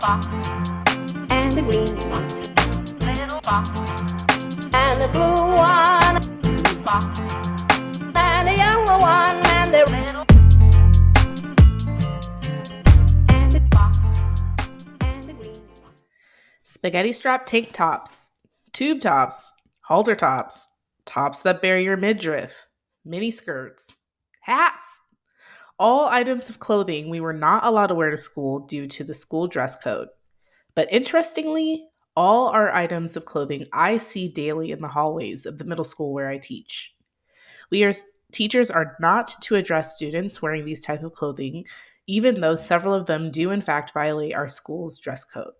fox and the green one, little fox and the blue one, fox and the yellow one, and the little and the fox and the green one. Spaghetti strap tank tops, tube tops, halter tops, tops that bear your midriff, mini skirts, hats. All items of clothing we were not allowed to wear to school due to the school dress code. But interestingly, all are items of clothing I see daily in the hallways of the middle school where I teach. We as teachers are not to address students wearing these type of clothing, even though several of them do in fact violate our school's dress code.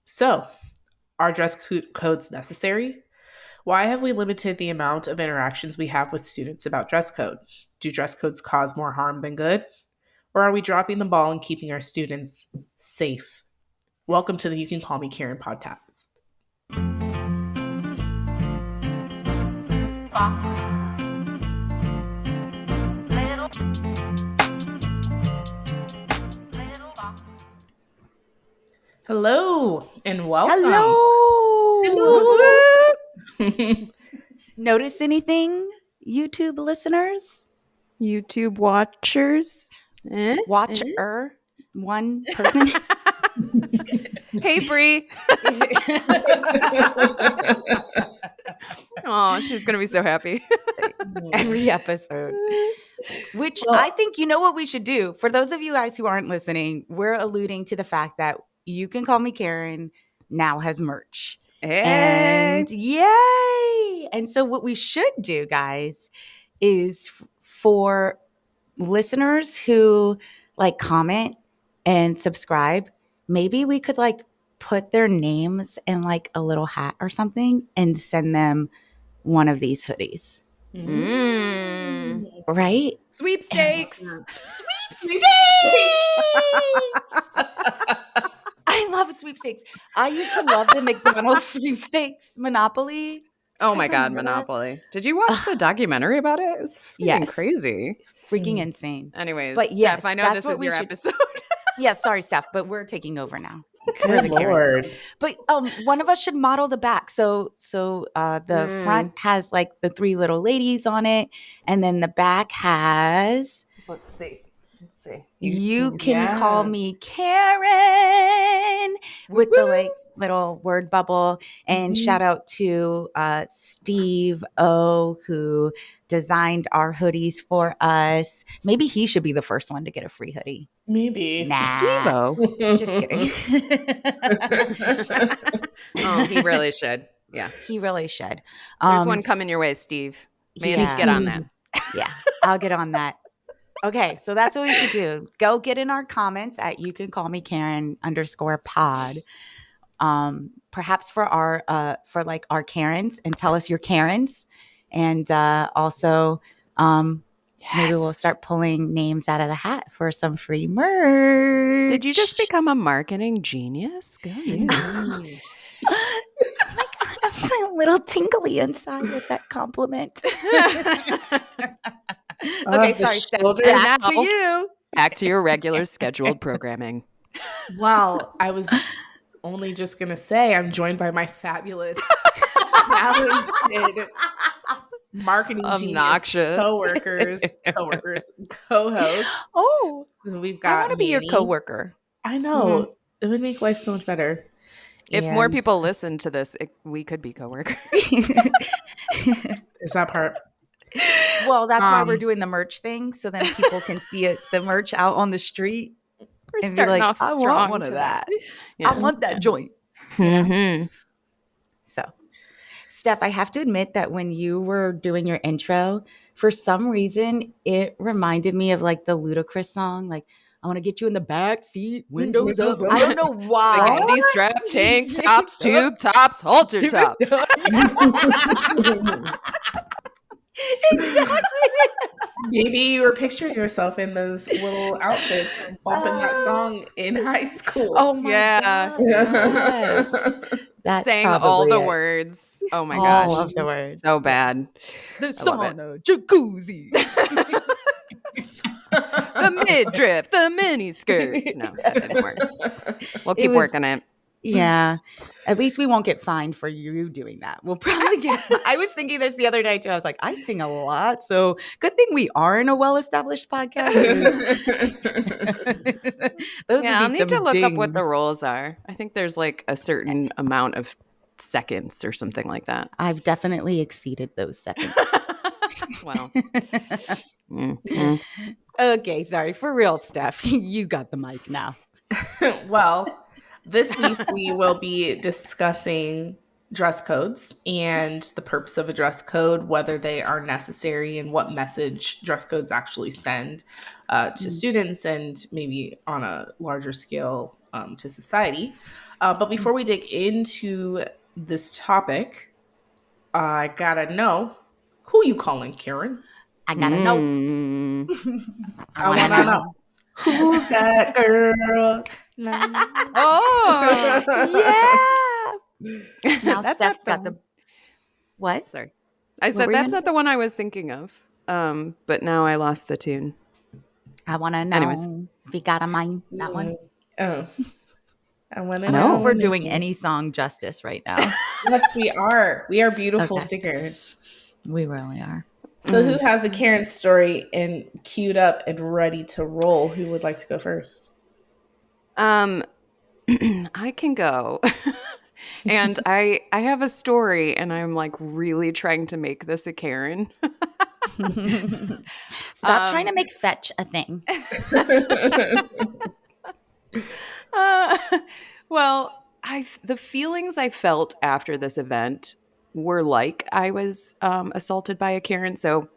So, are dress codes necessary? Why have we limited the amount of interactions we have with students about dress code? Do dress codes cause more harm than good? Or are we dropping the ball and keeping our students safe? Welcome to the You Can Call Me Karen podcast. Hello and welcome. Hello. Notice anything, YouTube listeners? YouTube watchers? Watcher? One person? Hey, Bree. Oh, she's going to be so happy. Every episode. Which I think, you know what we should do? For those of you guys who aren't listening, we're alluding to the fact that You Can Call Me Karen now has merch. Hey. And yay! And so what we should do, guys, is for listeners who like comment and subscribe, maybe we could like put their names in like a little hat or something and send them one of these hoodies. Right? Sweepstakes. Sweepstakes! I love sweepstakes. I used to love the McDonald's sweepstakes Monopoly. Oh my God, Monopoly. Did you watch the documentary about it? It was freaking crazy. Freaking insane. Anyways, But yes, Steph, I know that's this is your episode. Yeah, sorry, Steph, but we're taking over now. Good Lord. But one of us should model the back. So the front has like the three little ladies on it, and then the back has. Let's see. You can call me Karen with the like little word bubble. And shout out to Steve O, who designed our hoodies for us. Maybe he should be the first one to get a free hoodie. Maybe. Nah. Steve-O. Just kidding. Oh, he really should. Yeah. He really should. There's one coming your way, Steve. Man, yeah. get on that. Yeah, I'll get on that. Okay, so that's what we should do. Go get in our comments at You Can Call Me Karen _pod. Perhaps for our for like our Karens, and tell us your Karens. And also maybe we'll start pulling names out of the hat for some free merch. Did you just become a marketing genius? Go you. I'm a little tingly inside with that compliment. Okay, sorry, Steph. Back to you. Back to your regular scheduled programming. Well, I was only just going to say I'm joined by my fabulous, talented, marketing obnoxious genius co-hosts. Oh, we've got I want to be your coworker. I know. It would make life so much better. If more people listen to this, we could be coworkers. There's that part. Well, that's why we're doing the merch thing, so then people can see the merch out on the street. We're and starting be like, off I strong want one of that. Yeah. I want that joint. So, Steph, I have to admit that when you were doing your intro, for some reason, it reminded me of like the Ludacris song, like, I want to get you in the back seat, windows up. I don't know why. Spaghetti strap, tank tops, tube tops, halter tops. Exactly. Maybe you were picturing yourself in those little outfits bumping that song in high school. Oh my God. Yes. That's sang all the words. Oh my gosh. All of the words. So bad. The sauna, jacuzzi. the midriff, the mini skirts. No, that didn't work. We'll keep working it. Yeah. At least we won't get fined for you doing that. We'll probably get I was thinking this the other day too. I was like, I sing a lot. So good thing we are in a well-established podcast. Those Yeah, I'll would be need to some look up what the dings. rules are. I think there's like a certain amount of seconds or something like that. I've definitely exceeded those seconds. Well. Okay, sorry. For real, Steph. You got the mic now. Well, this week we will be discussing dress codes and the purpose of a dress code, whether they are necessary and what message dress codes actually send to students and maybe on a larger scale to society. But before we dig into this topic, I gotta know, who you calling, Karen? I gotta know. I wanna know. Who's that girl? Oh, yeah. Now That's Steph's not got the- the what? sorry. I What said were you that's gonna not the one I was thinking of. But now I lost the tune. I wanna know. Anyways. If you got a mind, that one. Oh. I want to I don't know know. if we're doing any song justice right now. Yes, we are. We are beautiful Okay. singers. We really are. So who has a Karen story and queued up and ready to roll? Who would like to go first? I can go. And I have a story, and I'm like really trying to make this a Karen. Stop trying to make fetch a thing. Well, the feelings I felt after this event were like I was assaulted by a Karen. So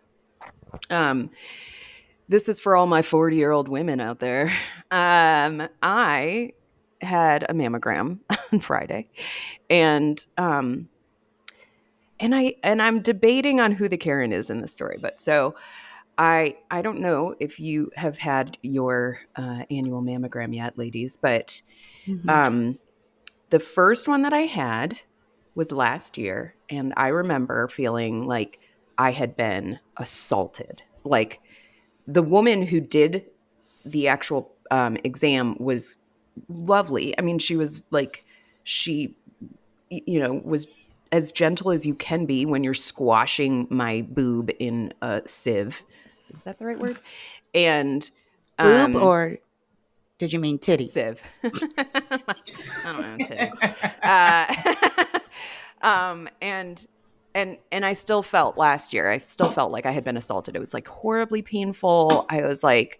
this is for all my 40-year-old women out there. I had a mammogram on Friday, and I'm debating on who the Karen is in this story. But so I don't know if you have had your annual mammogram yet, ladies, but the first one that I had was last year, and I remember feeling like I had been assaulted. Like the woman who did the actual exam was lovely. I mean, she was like, was as gentle as you can be when you're squashing my boob in a sieve. Is that the right word? And Boob or did you mean titty? sieve. I don't know, titties. And I still felt last year, I still felt like I had been assaulted. It was like horribly painful. I was like,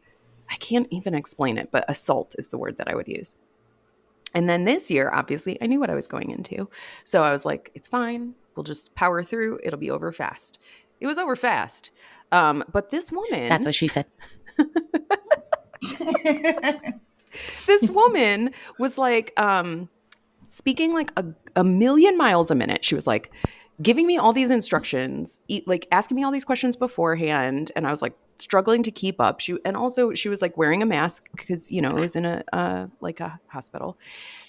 I can't even explain it, but assault is the word that I would use. And then this year, obviously, I knew what I was going into. So I was like, it's fine. We'll just power through. It'll be over fast. It was over fast. But this woman. That's what she said. This woman was like speaking like a million miles a minute. She was like giving me all these instructions, like asking me all these questions beforehand. And I was like struggling to keep up. She was like wearing a mask because, it was in a hospital.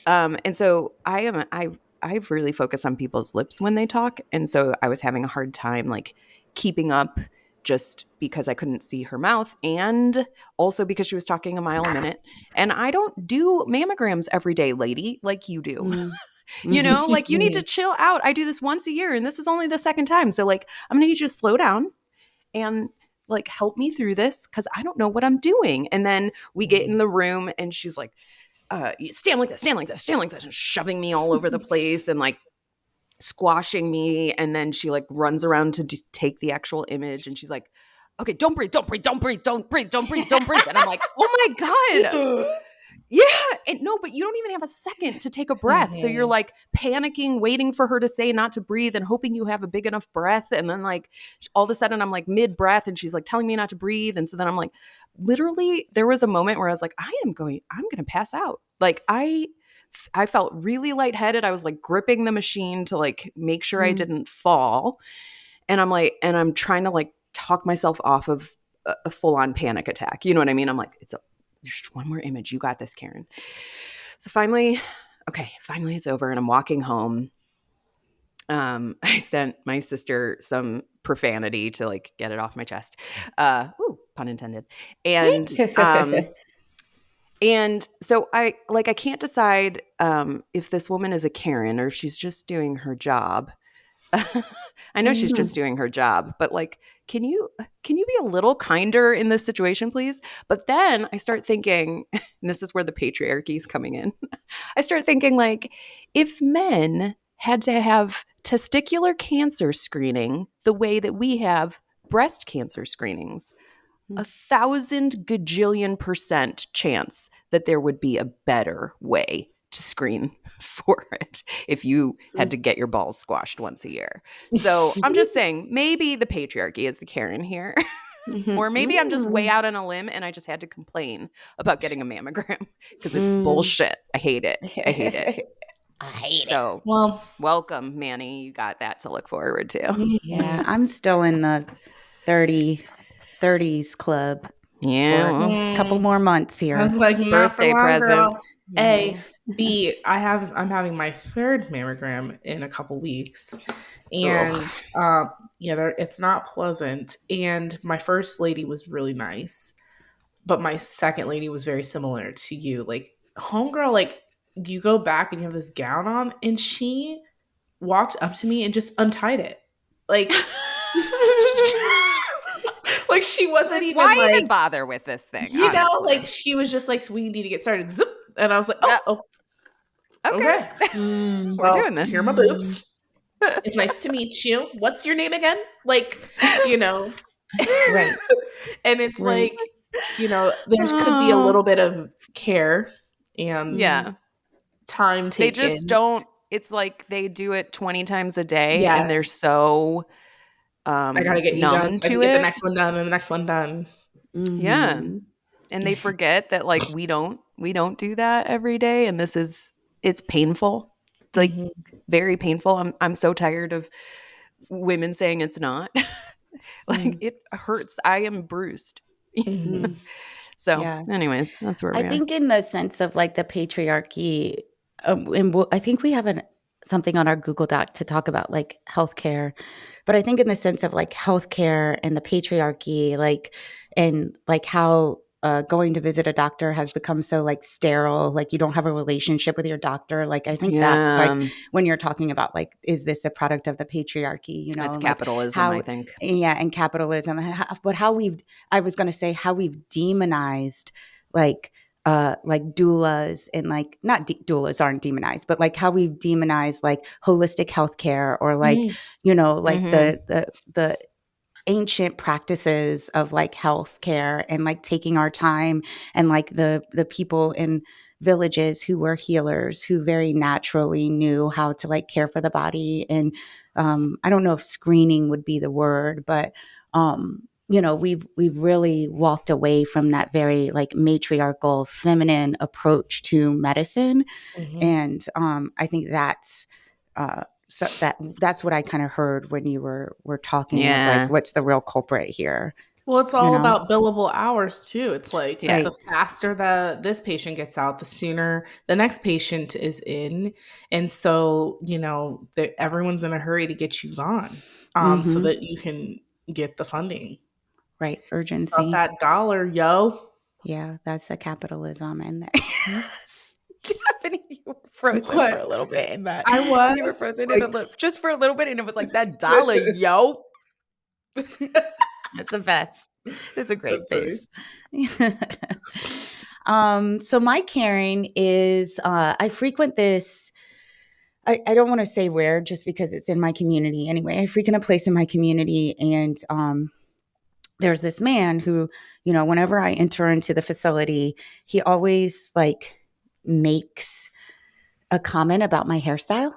And so I've really focused on people's lips when they talk. And so I was having a hard time like keeping up, just because I couldn't see her mouth, and also because she was talking a mile a minute. And I don't do mammograms every day, lady, like you do. Like you need to chill out. I do this once a year, and this is only the second time. So like, I'm gonna need you to slow down and like help me through this, because I don't know what I'm doing. And then we get in the room, and she's like, stand like this, stand like this, stand like this, and shoving me all over the place and like squashing me. And then she like runs around to take the actual image, and she's like, okay, don't breathe, don't breathe, don't breathe, don't breathe, don't breathe, don't breathe. And I'm like, oh my God. Yeah. And no, but you don't even have a second to take a breath. So you're like panicking, waiting for her to say not to breathe and hoping you have a big enough breath. And then like all of a sudden I'm like mid breath, and she's like telling me not to breathe. And so then I'm like, literally there was a moment where I was like, I'm going to pass out. Like I felt really lightheaded. I was like gripping the machine to like make sure I didn't fall. And I'm trying to like talk myself off of a full on panic attack. You know what I mean? I'm like, there's just one more image. You got this, Karen. So finally it's over, and I'm walking home. I sent my sister some profanity to like get it off my chest. pun intended. And and so I can't decide if this woman is a Karen or if she's just doing her job. I know she's just doing her job, but like, can you be a little kinder in this situation, please? But then I start thinking, and this is where the patriarchy is coming in. I start thinking, like, if men had to have testicular cancer screening the way that we have breast cancer screenings, 1,000 gajillion% chance that there would be a better way to screen for it if you had to get your balls squashed once a year. So I'm just saying, maybe the patriarchy is the Karen here. Or maybe I'm just way out on a limb and I just had to complain about getting a mammogram because it's bullshit. I hate it. I hate it. I hate it. So, Well, welcome, Manny. You got that to look forward to. Yeah, I'm still in the 30s club. Yeah. For a couple more months here. I was like, not Birthday for long, present. girl. A, B, I'm having my third mammogram in a couple weeks. And it's not pleasant. And my first lady was really nice. But my second lady was very similar to you. Like, homegirl, like, you go back and you have this gown on, and she walked up to me and just untied it. Like, like she wasn't even Why like, even bother with this thing? you know, honestly? like she was just like, we need to get started. Zip. And I was like, oh, Okay. We're doing this. Here are my boobs. It's nice to meet you. What's your name again? Like, you know. Right. And it's like, you know, there could be a little bit of care and time taken. They just don't. It's like they do it 20 times a day, Yes. and they're so I gotta get you numb done so I to can get it. the next one done and the next one done. Yeah, and they forget that like we don't do that every day, and it's painful. It's like very painful. I'm so tired of women saying it's not. Like it hurts. I am bruised. So, anyways, that's where we are. I think in the sense of like the patriarchy, I think we have something on our Google Doc to talk about like healthcare, but I think in the sense of like healthcare and the patriarchy, like, and like how going to visit a doctor has become so like sterile, like you don't have a relationship with your doctor. Like, I think that's like when you're talking about like, is this a product of the patriarchy? You know, it's like capitalism, I think. Yeah, and capitalism. But I was going to say how we've demonized like doulas and like not doulas aren't demonized, but like how we've demonized like holistic healthcare or like you know like the ancient practices of like healthcare and like taking our time and like the people in villages who were healers who very naturally knew how to like care for the body. And I don't know if screening would be the word, but you know, we've really walked away from that very like matriarchal feminine approach to medicine. And I think that's so that's what I kind of heard when you were talking of like what's the real culprit here. Well, it's all about billable hours too. It's like Right. the faster this patient gets out, the sooner the next patient is in. And so, you know, everyone's in a hurry to get you gone so that you can get the funding. Right. Urgency. It's about that dollar, yo. Yeah, that's the capitalism in there. Stephanie, you were frozen for a little bit in that. I was. You were frozen just for a little bit, and it was like that dollar, yo. It's the best. It's a great face. So my caring is I frequent this. I don't want to say where, just because it's in my community anyway. I frequent a place in my community, and there's this man who, you know, whenever I enter into the facility, he always like makes a comment about my hairstyle.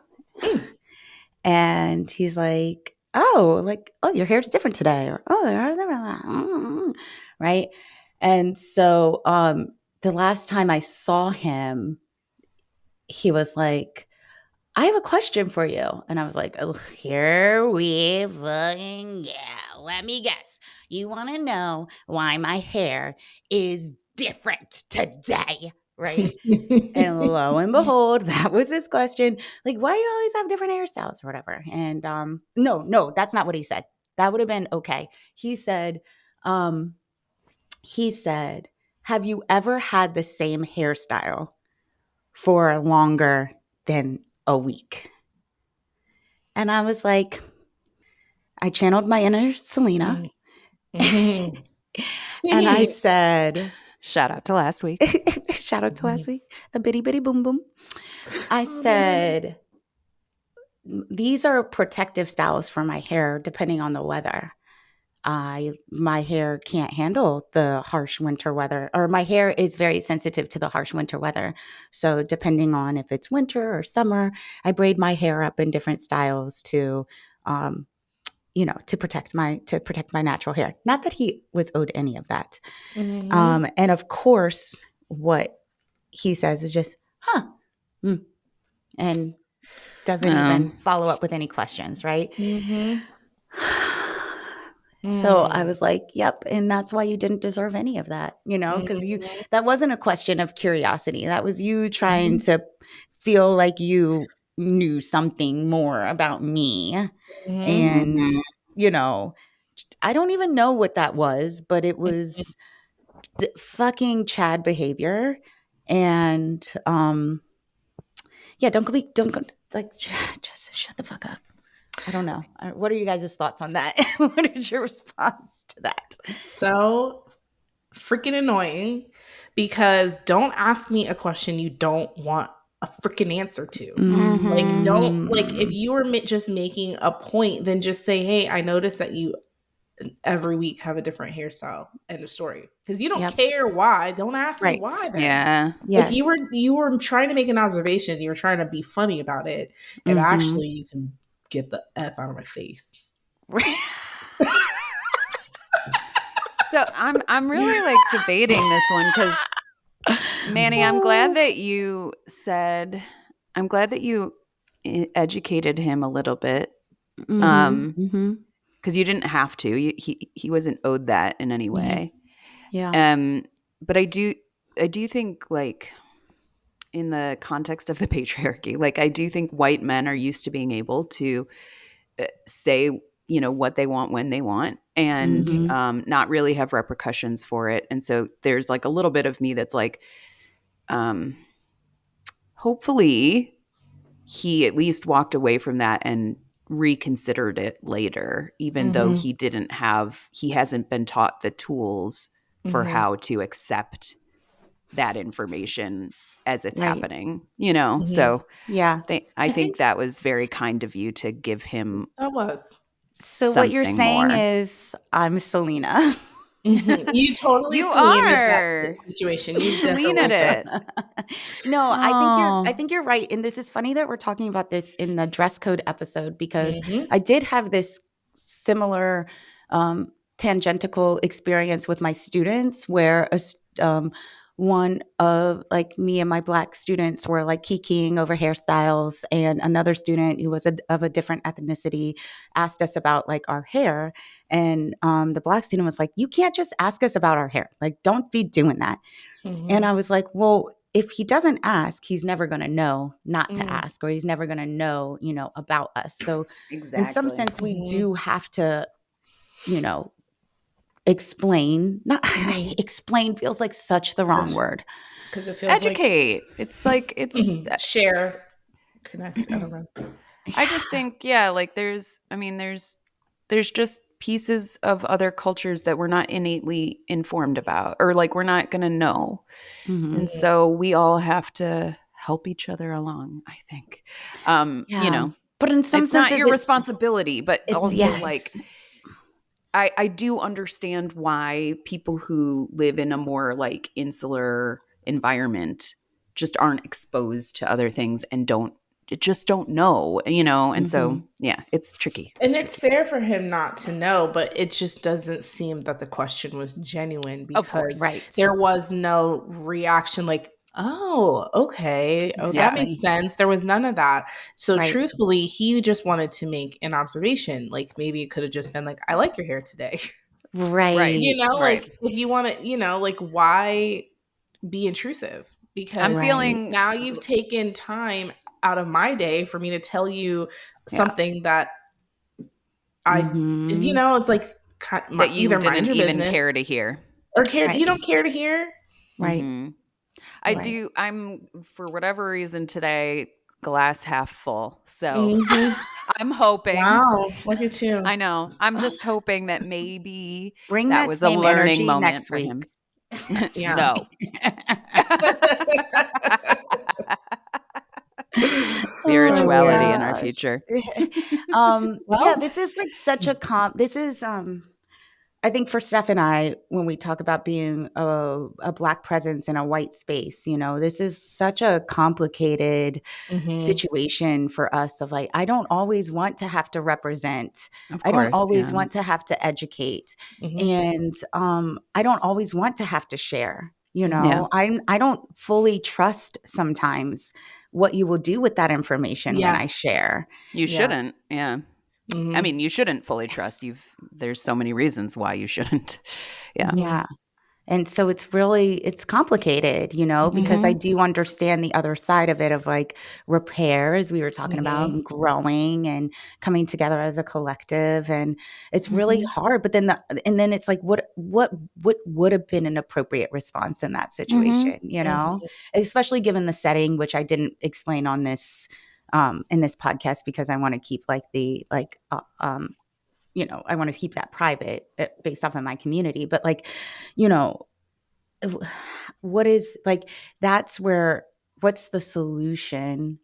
And he's like, oh, your hair's different today. Or, oh, right. And so the last time I saw him, he was like, I have a question for you. And I was like, oh, here we fucking go. Let me guess. You want to know why my hair is different today, right? And lo and behold, that was his question. Like, why do you always have different hairstyles or whatever? And no, that's not what he said. That would have been okay. He said, he said, have you ever had the same hairstyle for longer than a week? And I was like, I channeled my inner Selena. Mhm. And I said, Shout out to last week. shout out to last week, a bitty bitty boom boom. I said, these are protective styles for my hair depending on the weather. My hair can't handle the harsh winter weather, or my hair is very sensitive to the harsh winter weather. So depending on if it's winter or summer, I braid my hair up in different styles to to protect my natural hair. Not that he was owed any of that. Mhm. And of course, what he says is just, and doesn't even follow up with any questions, right? Mhm. So I was like, yep. And that's why you didn't deserve any of that, because that wasn't a question of curiosity. That was you trying to feel like you knew something more about me. And, I don't even know what that was, but it was fucking Chad behavior. And, yeah, don't go, like, just shut the fuck up. I don't know. What are you guys' thoughts on that? What is your response to that? So freaking annoying, because don't ask me a question you don't want a freaking answer to. Like, don't, like, if you were just making a point, then just say, hey, I noticed that you every week have a different hairstyle. End of story. Because you don't care why. Don't ask me Right. why then. Yeah. Like, Yes. you were trying to make an observation. You were trying to be funny about it. And actually you can get the F out of my face. So I'm really like debating this one because, Manny, I'm glad that you educated him a little bit. Because you didn't have to. He wasn't owed that in any way. Yeah. But I do think, like, in the context of the patriarchy, like, I do think white men are used to being able to say, what they want when they want, and not really have repercussions for it. And so there's like a little bit of me that's like, hopefully he at least walked away from that and reconsidered it later, even though he hasn't been taught the tools for how to accept that information as it's happening, So Yeah. I think that was very kind of you to give him That was. So what you're something saying more. is I'm Selena. You totally You Selena are. that situation. You Selena definitely it. No, I think you're right. And this is funny that we're talking about this in the dress code episode, because I did have this similar tangential experience with my students where one of, like, me and my Black students were like kikiing over hairstyles, and another student who was of a different ethnicity asked us about like our hair, and the Black student was like, you can't just ask us about our hair, like, don't be doing that. And I was like, well, if he doesn't ask, he's never going to know not to ask, or he's never going to know, about us. So in some sense, we do have to, explain. Not explain feels like such the wrong word. because it feels educate. It's like share, connect. I don't know. I just think, yeah, like there's just pieces of other cultures that we're not innately informed about, or like we're not going to know. And so we all have to help each other along, I think. But in some it's senses, not your responsibility, but also yes. like I do understand why people who live in a more like insular environment just aren't exposed to other things and just don't know, and so yeah, it's tricky. And it's fair for him not to know, but it just doesn't seem that the question was genuine, because there was no reaction like, oh, okay. Oh, that makes sense. There was none of that. So truthfully, he just wanted to make an observation. Like, maybe it could have just been like, I like your hair today. Right. Like, if you want to, like, why be intrusive? Because I'm feeling now you've taken time out of my day for me to tell you something that I, it's like that you either mind didn't your even business. care to hear. Or care? Right. You don't care to hear? Right. Mhm. I Right. do. I'm, for whatever reason today, glass half full. So Mhm. I'm hoping. Wow, look at you. I know. I'm just hoping that maybe Bring that that was a same learning energy moment next for week. him. Yeah. No. Spirituality Oh, in our gosh. future. Yeah, Well, this is like such a this is I think for Steph and I, when we talk about being a Black presence in a white space, this is such a complicated mhm, situation for us of like, I don't always want to have to represent. Of I don't course. always Yeah. want to have to educate. mhm, And I don't always want to have to share. Yeah. I don't fully trust sometimes what you will do with that information when I yes, share. You yes, shouldn't. Yeah. I mhm, mean, you shouldn't fully trust. There's so many reasons why you shouldn't. Yeah. mhm, Yeah. And so it's complicated, because I Mhm. do understand the other side of it of like repair, as we were talking about, mhm, and growing and coming together as a collective. And it's really mhm, hard. But then it's like, what would have been an appropriate response in that Mhm. situation, mhm, especially given the setting, which I didn't explain on this in this podcast because I want to keep like the like I want to keep that private based off of my community. But like, you know, what is like, that's where, what's the solution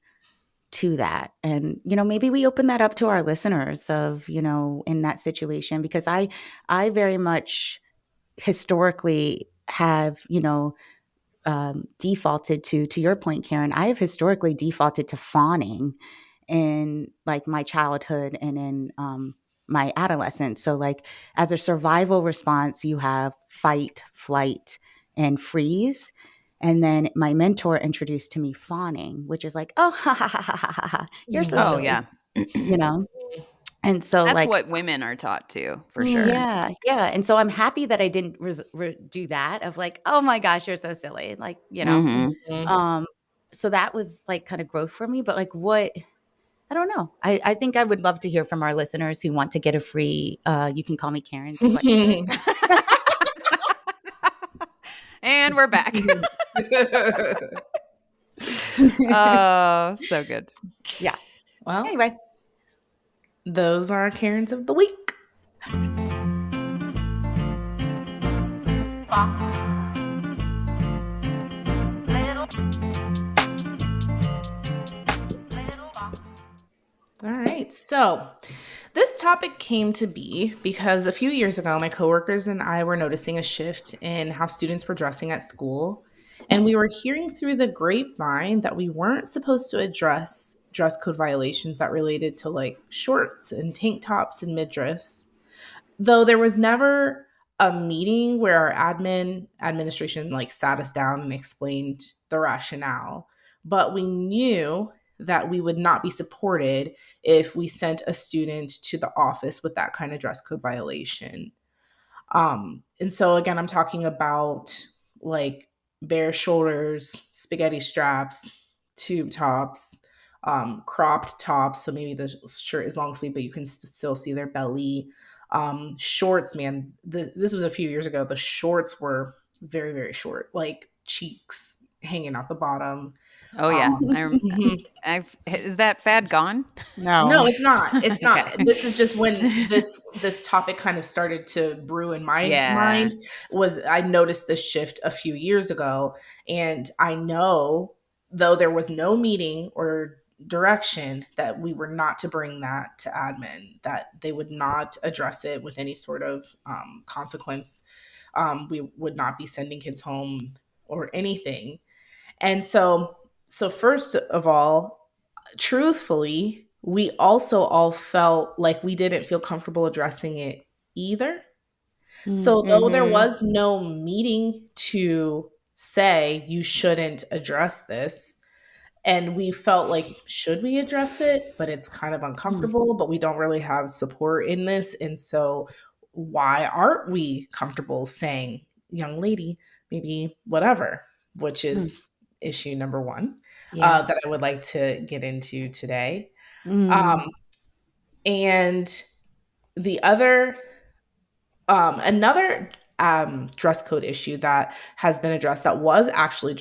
to that? And, maybe we open that up to our listeners of, in that situation, because I very much historically have, defaulted to your point, Karen, I have historically defaulted to fawning in like my childhood and in my adolescence. So like as a survival response, you have fight, flight, and freeze. And then my mentor introduced to me fawning, which is like, oh, ha ha ha ha ha ha, ha. You're so Oh, mhm, silly, yeah. you know? And so That's like, what women are taught to, for sure. mhm, yeah, yeah. And so I'm happy that I didn't do that of like, oh my gosh, you're so silly. Like, Mhm. mhm. um, so that was like kind of growth for me. But like I don't know. I think I would love to hear from our listeners who want to get a free You Can Call Me Karen sweatshirt. And we're back. Oh, so good. Yeah. Well, Anyway. those are our Karens of the week. All right. So this topic came to be because a few years ago, my coworkers and I were noticing a shift in how students were dressing at school. And we were hearing through the grapevine that we weren't supposed to address dress code violations that related to like shorts and tank tops and midriffs. Though there was never a meeting where our administration like sat us down and explained the rationale, but we knew that we would not be supported if we sent a student to the office with that kind of dress code violation. And so again, I'm talking about like bare shoulders, spaghetti straps, tube tops, cropped tops. So maybe the shirt is long sleeve, but you can still see their belly. Shorts, man. This was a few years ago. The shorts were very, very short, like cheeks hanging out the bottom. Oh, yeah. Um, mhm. Is that fad gone? No. No, it's not. It's not. Okay. This is just when this topic kind of started to brew in my Yeah. mind. Was I noticed this shift a few years ago, and I know, though there was no meeting or direction, that we were not to bring that to admin, that they would not address it with any sort of consequence. We would not be sending kids home or anything. And so first of all, truthfully, we also all felt like we didn't feel comfortable addressing it either. Mm. So, though there Mhm. was no meeting to say you shouldn't address this, and we felt like, should we address it? But it's kind of Mm. uncomfortable, but we don't really have support in this. And so, why aren't we comfortable saying, young lady, maybe whatever, which Mm. is issue number one that Yes. I would like to get into today. Mm. Um, and the other, another dress code issue that has been addressed that was actually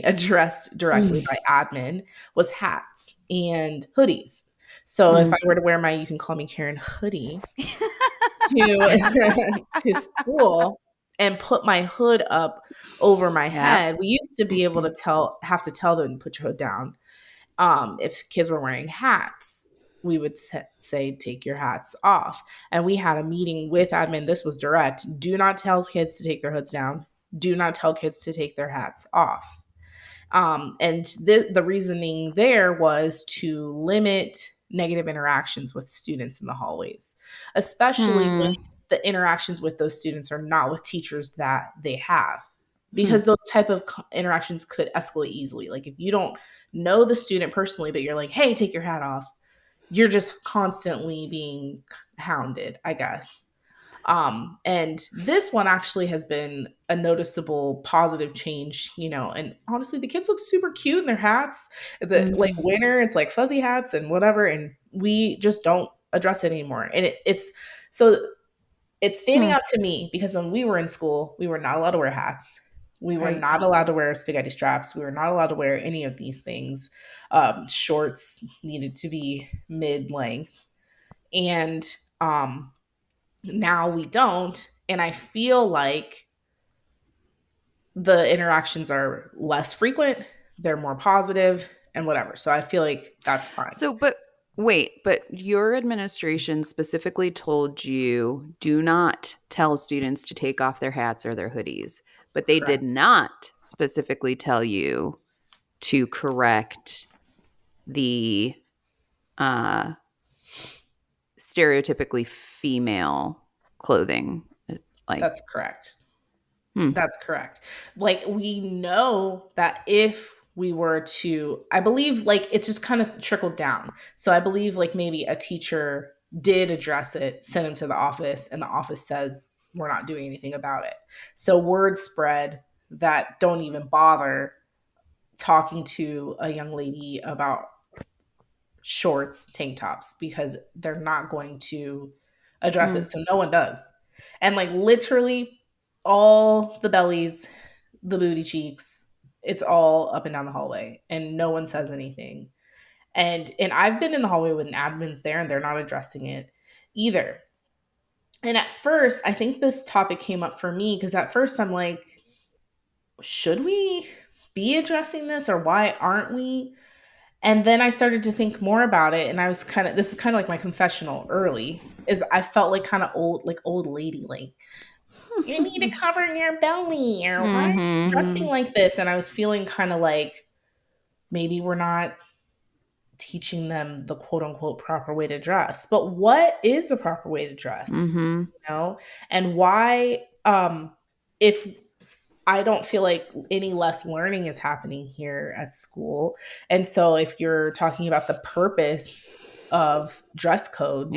addressed directly by admin was hats and hoodies. So if I were to wear my "You Can Call Me Karen" hoodie to to school and put my hood up over my head, we used to be able to have to tell them, put your hood down. If kids were wearing hats, we would say, take your hats off. And we had a meeting with admin. This was direct. Do not tell kids to take their hoods down. Do not tell kids to take their hats off. And the reasoning there was to limit negative interactions with students in the hallways, especially when the interactions with those students are not with teachers that they have, because those type of interactions could escalate easily. Like if you don't know the student personally, but you're like, hey, take your hat off, you're just constantly being hounded, I guess. And this one actually has been a noticeable positive change, and honestly, the kids look super cute in their hats. Like winter, it's like fuzzy hats and whatever, and we just don't address it anymore. And it's standing out to me because when we were in school, we were not allowed to wear hats. We were not allowed to wear spaghetti straps. We were not allowed to wear any of these things. Shorts needed to be mid-length. And now we don't. And I feel like the interactions are less frequent, they're more positive and whatever. So I feel like that's fine. So, but your administration specifically told you do not tell students to take off their hats or their hoodies, but they did not specifically tell you to correct the stereotypically female clothing. That's correct. That's correct. Like, we know that if we were to, I believe, like, it's just kind of trickled down. So I believe, like, maybe a teacher did address it, sent him to the office, and the office says, we're not doing anything about it. So word spread that don't even bother talking to a young lady about shorts, tank tops, because they're not going to address it. So no one does. And like literally all the bellies, the booty cheeks, it's all up and down the hallway and no one says anything. And I've been in the hallway when admin's there and they're not addressing it either. And at first, I think this topic came up for me because at first I'm like, should we be addressing this or why aren't we? And then I started to think more about it, and I was this is kind of like my confessional early, is I felt like kind of old lady, like, you need to cover your belly, or why are you dressing like this? And I was feeling kind of like maybe we're not teaching them the quote unquote proper way to dress. But what is the proper way to dress? And why, if I don't feel like any less learning is happening here at school. And so if you're talking about the purpose of dress codes,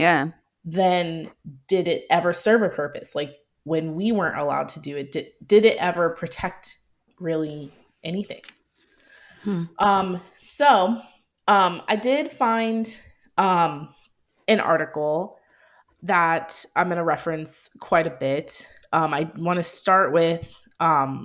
then did it ever serve a purpose? Like when we weren't allowed to do it, did it ever protect really anything? So I did find an article that I'm going to reference quite a bit. I want to start with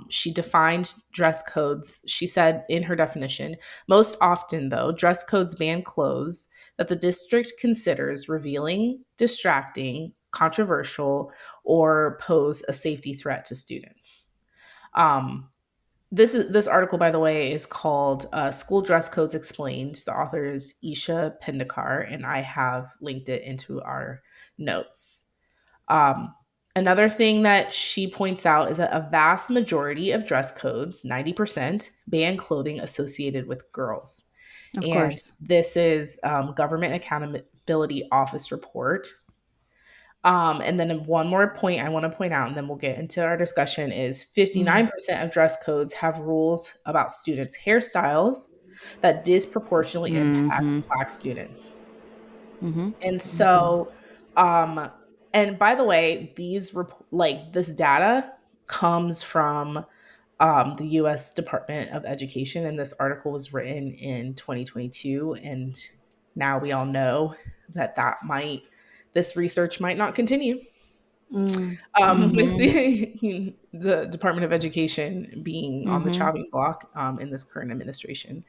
she defined dress codes. She said in her definition, most often, though, dress codes ban clothes that the district considers revealing, distracting, controversial, or pose a safety threat to students. This article, by the way, is called School Dress Codes Explained. The author is Isha Pendekar, and I have linked it into our notes. Another thing that she points out is that a vast majority of dress codes, 90%, ban clothing associated with girls. Of course. This is Government Accountability Office report. And then one more point I want to point out, and then we'll get into our discussion, is 59% of dress codes have rules about students' hairstyles that disproportionately impact Black students. And so, and by the way, this data comes from the U.S. Department of Education, and this article was written in 2022. And now we all know that this research might not continue. with the Department of Education being on the chopping block in this current administration.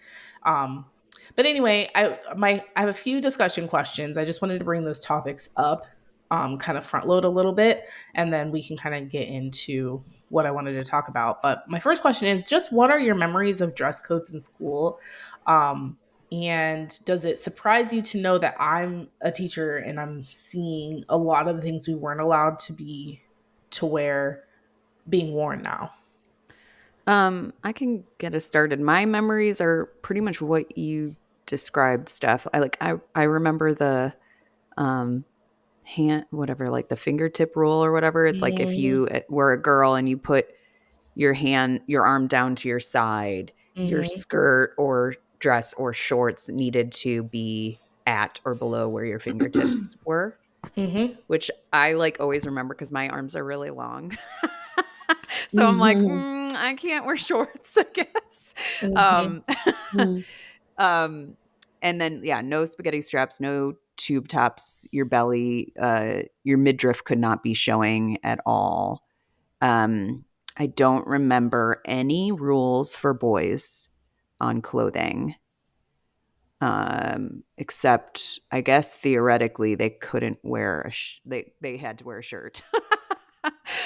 But anyway, I have a few discussion questions. I just wanted to bring those topics up, kind of front load a little bit, and then we can kind of get into what I wanted to talk about. But my first question is just what are your memories of dress codes in school? And does it surprise you to know that I'm a teacher and I'm seeing a lot of the things we weren't allowed to wear being worn now? I can get us started. My memories are pretty much what you described, Steph. I remember the hand, whatever, like the fingertip rule or whatever. It's like if you were a girl and you put your arm down to your side, your skirt or dress or shorts needed to be at or below where your fingertips were, which I like always remember because my arms are really long. So I'm like, I can't wear shorts, I guess. And then, yeah, no spaghetti straps, no tube tops. Your belly, your midriff could not be showing at all. I don't remember any rules for boys on clothing, except I guess theoretically they couldn't wear they had to wear a shirt.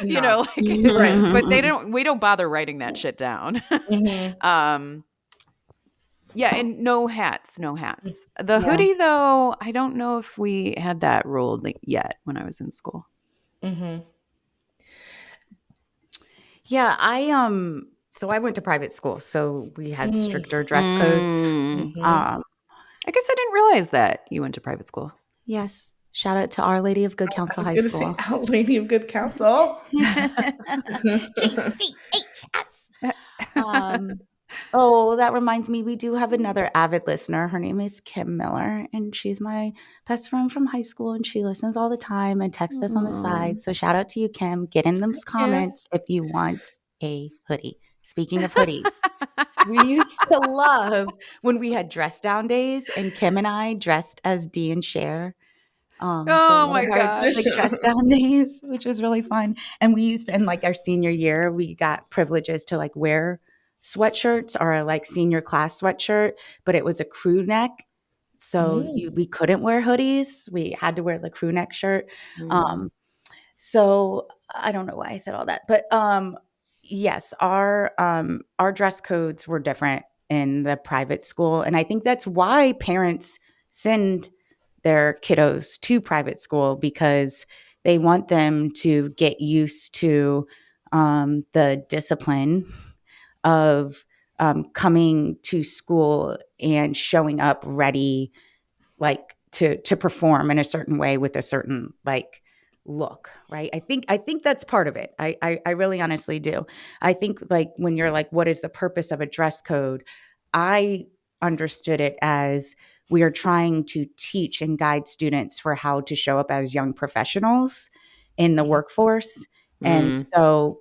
You know, like, but we don't bother writing that shit down. Yeah, and no hats. The hoodie, though, I don't know if we had that ruled yet when I was in school. Yeah, so I went to private school, so we had stricter dress codes. I guess I didn't realize that you went to private school. Yes. Shout out to Our Lady of Good Counsel High School. Say Our Lady of Good Counsel. GCHS. Oh, that reminds me, we do have another avid listener. Her name is Kim Miller, and she's my best friend from high school, and she listens all the time and texts us on the side. So shout out to you, Kim. Get in those comments if you want a hoodie. Speaking of hoodies, we used to love when we had dress down days, and Kim and I dressed as Dee and Cher. Oh my gosh. Like dress down days, which was really fun. And we used to, in like our senior year, we got privileges to like wear sweatshirts or like senior class sweatshirt, but it was a crew neck. So we couldn't wear hoodies. We had to wear the crew neck shirt. So I don't know why I said all that, but yes, our dress codes were different in the private school. And I think that's why parents send their kiddos to private school, because they want them to get used to the discipline of coming to school and showing up ready, like to perform in a certain way with a certain like look, right? I think that's part of it. I really honestly do. I think like when you're like, what is the purpose of a dress code? I understood it as we are trying to teach and guide students for how to show up as young professionals in the workforce. And so,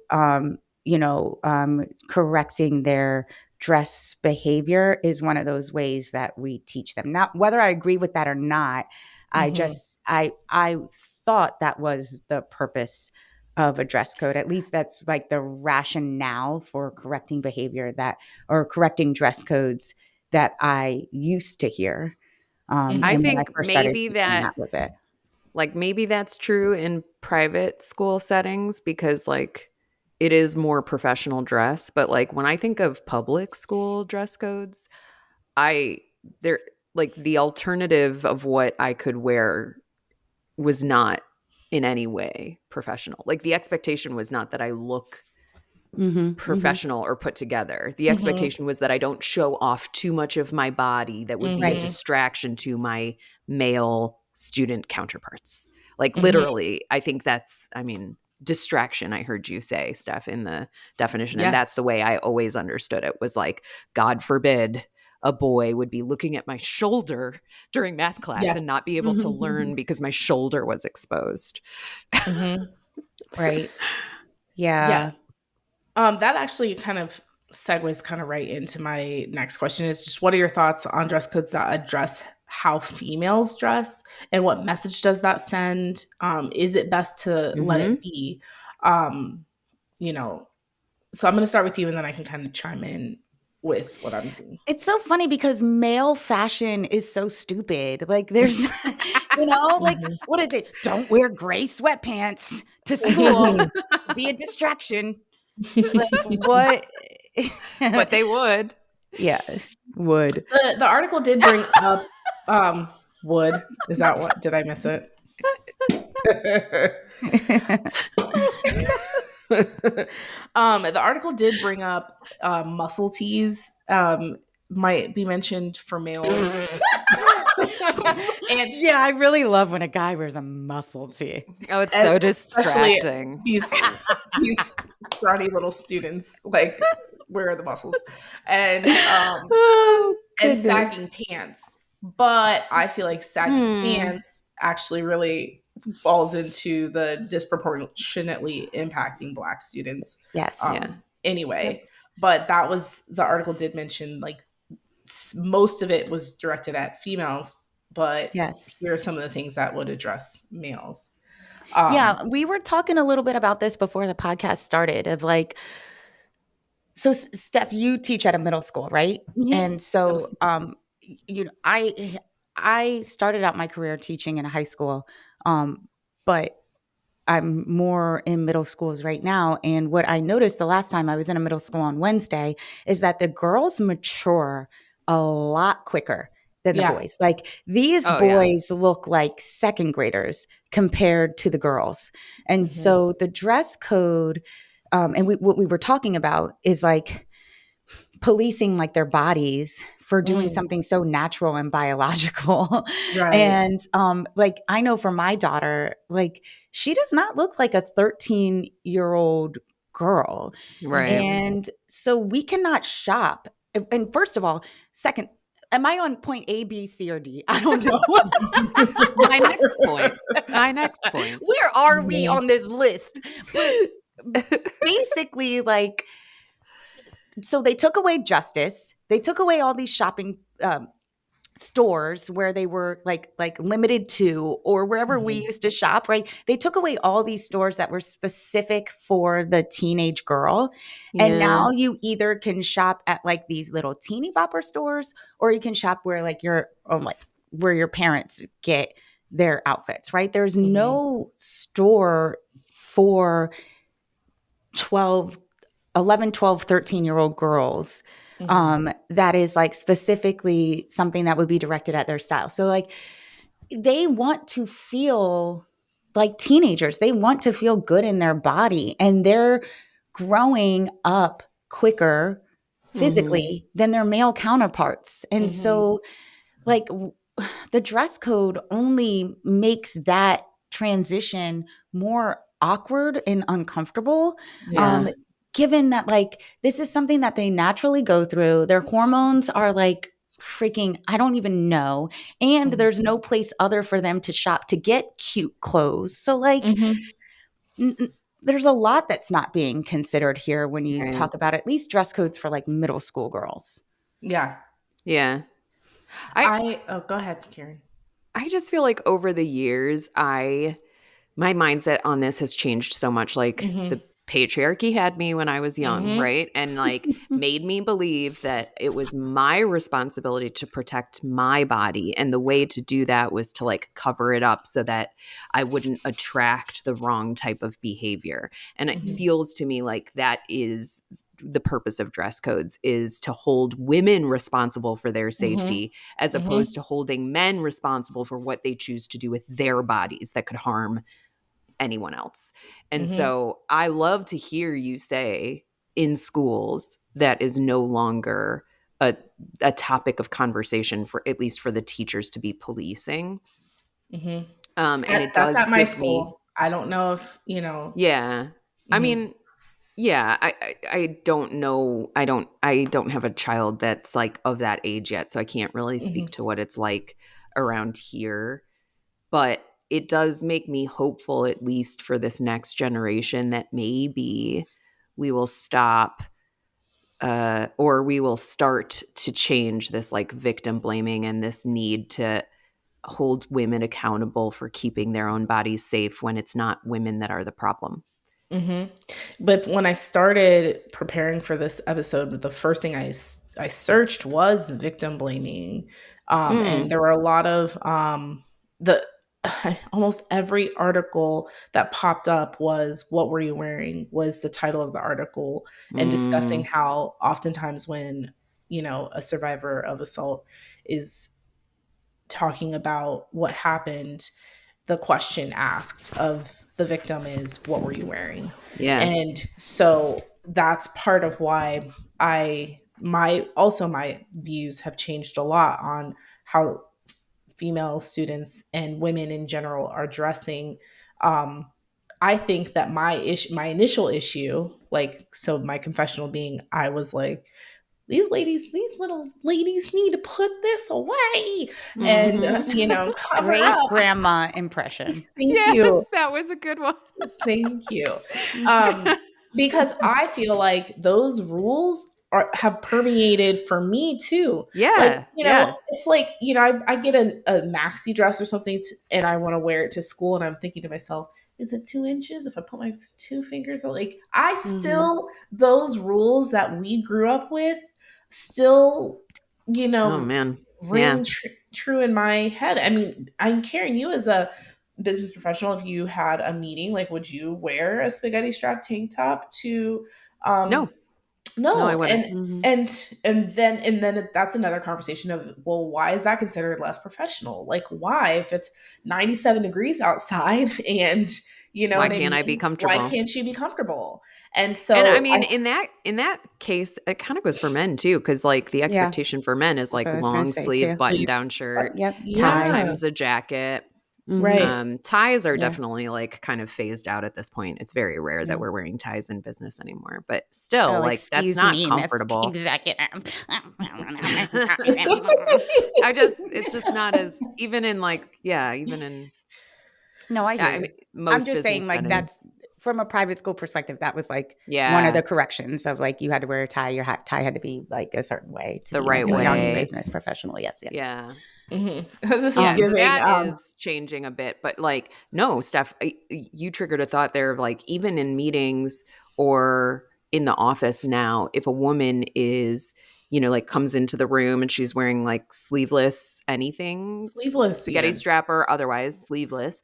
correcting their dress behavior is one of those ways that we teach them. Now, whether I agree with that or not, I thought that was the purpose of a dress code. At least that's like the rationale for correcting behavior or correcting dress codes that I used to hear. I think maybe that was it. Like maybe that's true in private school settings because like it is more professional dress. But like when I think of public school dress codes, they're like the alternative of what I could wear was not in any way professional. Like the expectation was not that I look professional or put together. The expectation was that I don't show off too much of my body that would be a distraction to my male student counterparts. Like literally, I think distraction, I heard you say, Steph, in the definition. And that's the way I always understood it, was like, God forbid a boy would be looking at my shoulder during math class and not be able to learn because my shoulder was exposed. Right. Yeah. That actually kind of segues kind of right into my next question, is just what are your thoughts on dress codes that address how females dress and what message does that send? Is it best to let it be? You know, so I'm going to start with you and then I can kind of chime in with what I'm seeing. It's so funny because male fashion is so stupid. Like there's, like what is it? Don't wear gray sweatpants to school. Be a distraction. Like what? But they would. Yeah, would. The article did bring up wood. Is that what? Did I miss it? The article did bring up muscle tees might be mentioned for males. And yeah, I really love when a guy wears a muscle tee. Oh, it's so distracting. These scrawny little students, like, where are the muscles? And and sagging pants. But I feel like sagging pants actually really falls into the disproportionately impacting Black students. Yes. Anyway, but that was, the article did mention, like, most of it was directed at females, but yes, here are some of the things that would address males. Yeah, we were talking a little bit about this before the podcast started of like, so Steph, you teach at a middle school, right? Mm-hmm. And so, I started out my career teaching in a high school, but I'm more in middle schools right now. And what I noticed the last time I was in a middle school on Wednesday is that the girls mature a lot quicker than the boys. Like these boys look like second graders compared to the girls. And so the dress code, and what we were talking about is like policing like their bodies for doing something so natural and biological. Right. And like I know for my daughter, like she does not look like a 13-year-old girl. Right. And so we cannot shop. And first of all, second, am I on point A, B, C, or D? I don't know. My next point. Where are we on this list? But basically, like, so they took away justice. They took away all these shopping stores where they were like limited to, or wherever we used to shop, right? They took away all these stores that were specific for the teenage girl. Yeah. And now you either can shop at like these little teeny bopper stores, or you can shop where like where your parents get their outfits, right? There's no store for 11, 12, 13-year-old girls that is like specifically something that would be directed at their style. So like they want to feel like teenagers. They want to feel good in their body, and they're growing up quicker physically than their male counterparts. And so like the dress code only makes that transition more awkward and uncomfortable. Given that like this is something that they naturally go through, their hormones are like freaking, I don't even know. And there's no place other for them to shop to get cute clothes. So like there's a lot that's not being considered here when you talk about at least dress codes for like middle school girls. Yeah. Yeah. Go ahead, Karen. I just feel like over the years, my mindset on this has changed so much. Like the patriarchy had me when I was young, right? And like made me believe that it was my responsibility to protect my body. And the way to do that was to like cover it up so that I wouldn't attract the wrong type of behavior. And it feels to me like that is the purpose of dress codes, is to hold women responsible for their safety as opposed to holding men responsible for what they choose to do with their bodies that could harm anyone else. And so I love to hear you say in schools that is no longer a topic of conversation, for at least for the teachers to be policing. And it does at my give school. I don't know if, you know. Yeah. I mean, yeah, I don't know. I don't have a child that's like of that age yet, so I can't really speak to what it's like around here. But it does make me hopeful, at least for this next generation, that maybe we will stop or we will start to change this like victim blaming and this need to hold women accountable for keeping their own bodies safe when it's not women that are the problem. Mm-hmm. But when I started preparing for this episode, the first thing I searched was victim blaming, and there were a lot of the almost every article that popped up was "What were you wearing?" was the title of the article, and discussing how oftentimes when a survivor of assault is talking about what happened, the question asked of the victim is, what were you wearing? Yeah. And so that's part of why my views have changed a lot on how female students and women in general are dressing. I think that my initial issue, so my confessional being, I was like, these little ladies need to put this away and, cover Great up. grandma impression. Thank you. That was a good one. Thank you. Because I feel like those rules have permeated for me too. Yeah. It's like, I get a maxi dress or something and I want to wear it to school and I'm thinking to myself, is it 2 inches if I put my 2 fingers on? Like, I still, those rules that we grew up with still, Oh man. ring true in my head. I mean, I'm Karen, you as a business professional, if you had a meeting, like, would you wear a spaghetti strap tank top to No, I wouldn't. and then that's another conversation of, well, why is that considered less professional? Like, why, if it's 97 degrees outside and Why can't I be comfortable? Why can't you be comfortable? And so, and I mean, in that case, it kind of goes for men too, because like the expectation for men is like what I was gonna long say, sleeve too. button down shirt, Yep. sometimes a jacket. right. Ties are definitely like kind of phased out at this point. It's very rare that we're wearing ties in business anymore, but still, like, that's not comfortable. Executive. It's just not as, even in No, I hear you. most I'm just saying, business like, settings. that's from a private school perspective. That was like one Yeah. of the corrections of, like, you had to wear a tie. Your tie had to be like a certain way to The be right a young way. business professional. Yes. Yeah. This is Yeah, so giving, that is changing a bit. But like, no, Steph, you triggered a thought there of like, even in meetings or in the office now, if a woman is, like comes into the room and she's wearing like sleeveless anything, sleeveless spaghetti even. strap or otherwise sleeveless,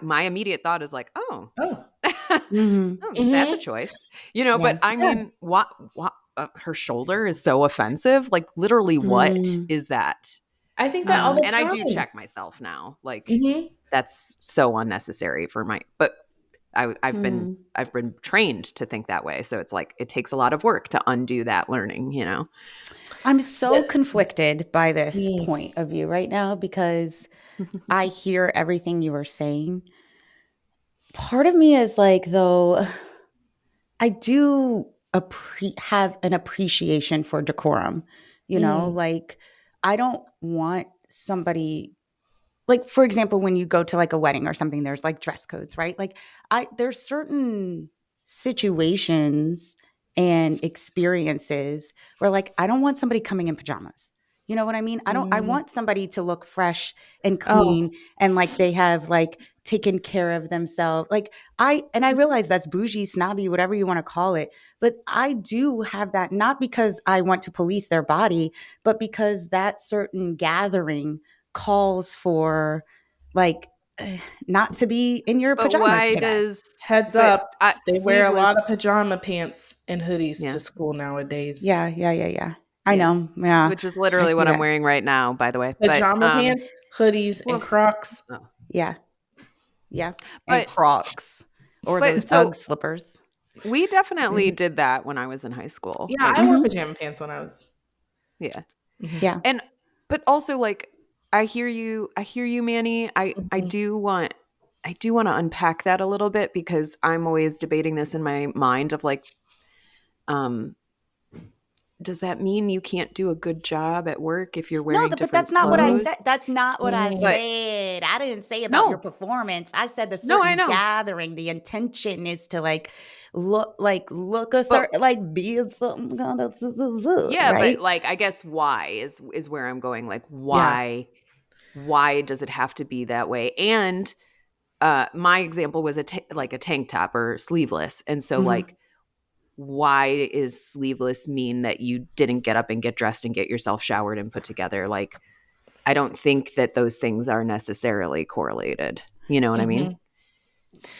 my immediate thought is like, oh, that's a choice, but I mean, what her shoulder is so offensive. Like, literally, what is that? I think that all the and time. I do check myself now. Like, that's so unnecessary but I've been trained to think that way. So it's like, it takes a lot of work to undo that learning, I'm so conflicted by this point of view right now because I hear everything you are saying. Part of me is like, though, I do have an appreciation for decorum, like, I don't want somebody, like, for example, when you go to like a wedding or something, there's like dress codes, right? Like, there's certain situations and experiences where, like, I don't want somebody coming in pajamas. You know what I mean? I want somebody to look fresh and clean and like they have like taken care of themselves. Like, I realize that's bougie, snobby, whatever you want to call it. But I do have that, not because I want to police their body, but because that certain gathering calls for, like, not to be in your But pajamas why today. Heads up, they wear a lot of pajama pants and hoodies to school nowadays. Yeah. I know. Yeah. Which is literally what I'm wearing right now, by the way. Pajama pants, hoodies, and Crocs. Yeah. And But Crocs or those Ugg slippers. We definitely did that when I was in high school. Yeah, like, I wore pajama pants when I was. Yeah. Yeah. But also, like, I hear you, Manny. I do want to unpack that a little bit, because I'm always debating this in my mind of like, does that mean you can't do a good job at work if you're No, wearing but different that's not what I clothes? said. That's not what I But said. I didn't say about your no, performance. I said the no, I certain know. gathering. The intention is to look a But certain be something kind of yeah, but right. like I guess why is where I'm going. Like Yeah. why does it have to be that way? And my example was like a tank top or sleeveless. And so like why is sleeveless mean that you didn't get up and get dressed and get yourself showered and put together? Like I don't think that those things are necessarily correlated. You know what I mean?